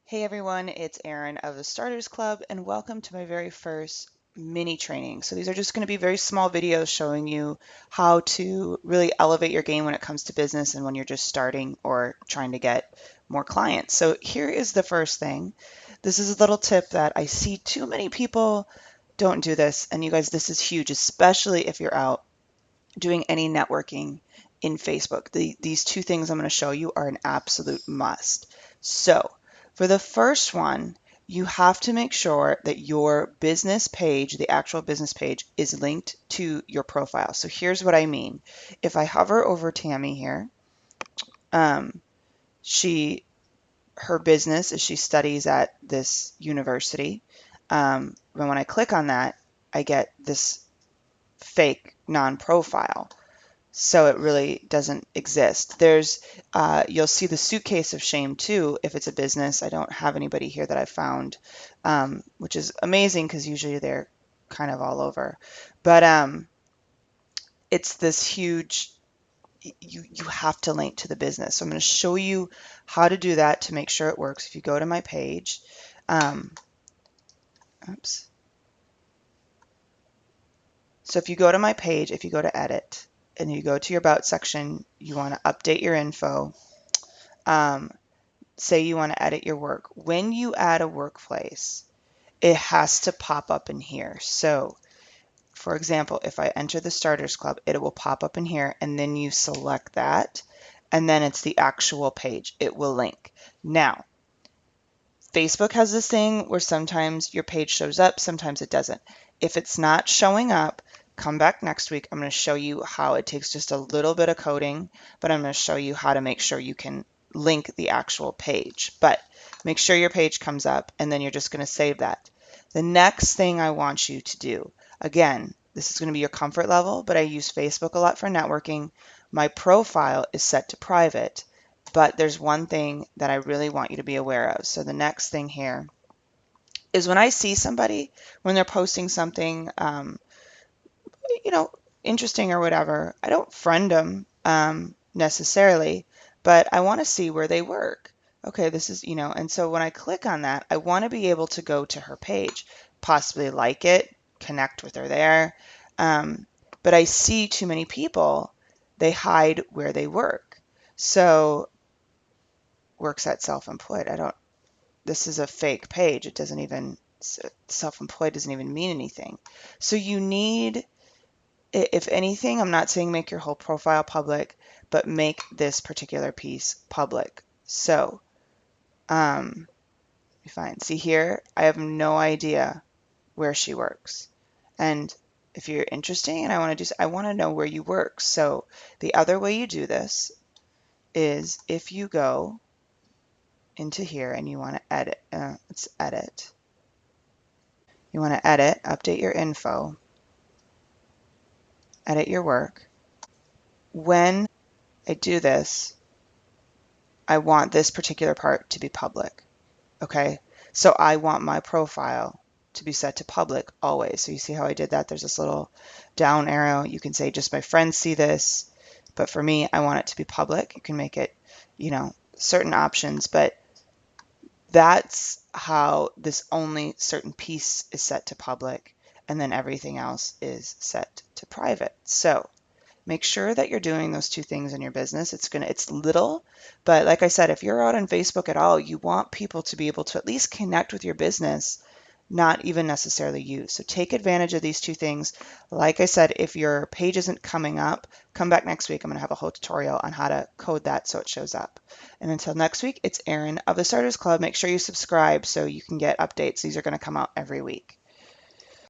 Hey everyone, it's Erin of the Starters Club, and welcome to my very first mini training. So these are just going to be very small videos showing you how to really elevate your game when it comes to business and when you're just starting or trying to get more clients. So here is the first thing. This is a little tip that I see too many people don't do this, and you guys, this is huge, especially if you're out doing any networking in Facebook. These two things I'm going to show you are an absolute must. So for the first one, you have to make sure that your business page, the actual business page, is linked to your profile. So here's what I mean. If I hover over Tammy here, um, she her business is she studies at this university. And when I click on that, I get this fake non-profile. So it really doesn't exist. You'll see the suitcase of shame too if it's a business. I don't have anybody here that I found, which is amazing because usually they're kind of all over. But it's this huge, you have to link to the business. So I'm going to show you how to do that to make sure it works. If you go to my page, um, oops. So if you go to my page, if you go to edit and you go to your about section, you want to update your info. Say you want to edit your work. When you add a workplace, it has to pop up in here. So, for example, if I enter the Starters Club, it will pop up in here, and then you select that, and then it's the actual page. It will link. Now, Facebook has this thing where sometimes your page shows up, sometimes it doesn't. If it's not showing up, come back next week. I'm going to show you how it takes just a little bit of coding, but I'm going to show you how to make sure you can link the actual page. But make sure your page comes up, and then you're just going to save that. The next thing I want you to do, again, this is going to be your comfort level, but I use Facebook a lot for networking. My profile is set to private. But there's one thing that I really want you to be aware of. So the next thing here is when I see somebody, when they're posting something, you know, interesting or whatever, I don't friend them necessarily, but I want to see where they work. Okay, this is, and so when I click on that, I want to be able to go to her page, possibly like it, connect with her there. Um, but I see too many people, they hide where they work. So works at self-employed. This is a fake page. It doesn't even, self-employed doesn't even mean anything. So you need, if anything, I'm not saying make your whole profile public, but make this particular piece public. So, fine. See here, I have no idea where she works. And if you're interested and I want to know where you work. So the other way you do this is if you go into here and you want to edit, let's edit. You want to edit, update your info, edit your work. When I do this, I want this particular part to be public. Okay, so I want my profile to be set to public always. So you see how I did that? There's this little down arrow. You can say just my friends see this, but for me, I want it to be public. You can make it, certain options, but that's how this only certain piece is set to public, and then everything else is set to private. So make sure that you're doing those two things in your business. It's little, but like I said, if you're out on Facebook at all, you want people to be able to at least connect with your business, not even necessarily you. So take advantage of these two things. Like I said, if your page isn't coming up, come back next week. I'm going to have a whole tutorial on how to code that so it shows up. And until next week, it's Erin of the Starters Club. Make sure you subscribe so you can get updates. These are going to come out every week.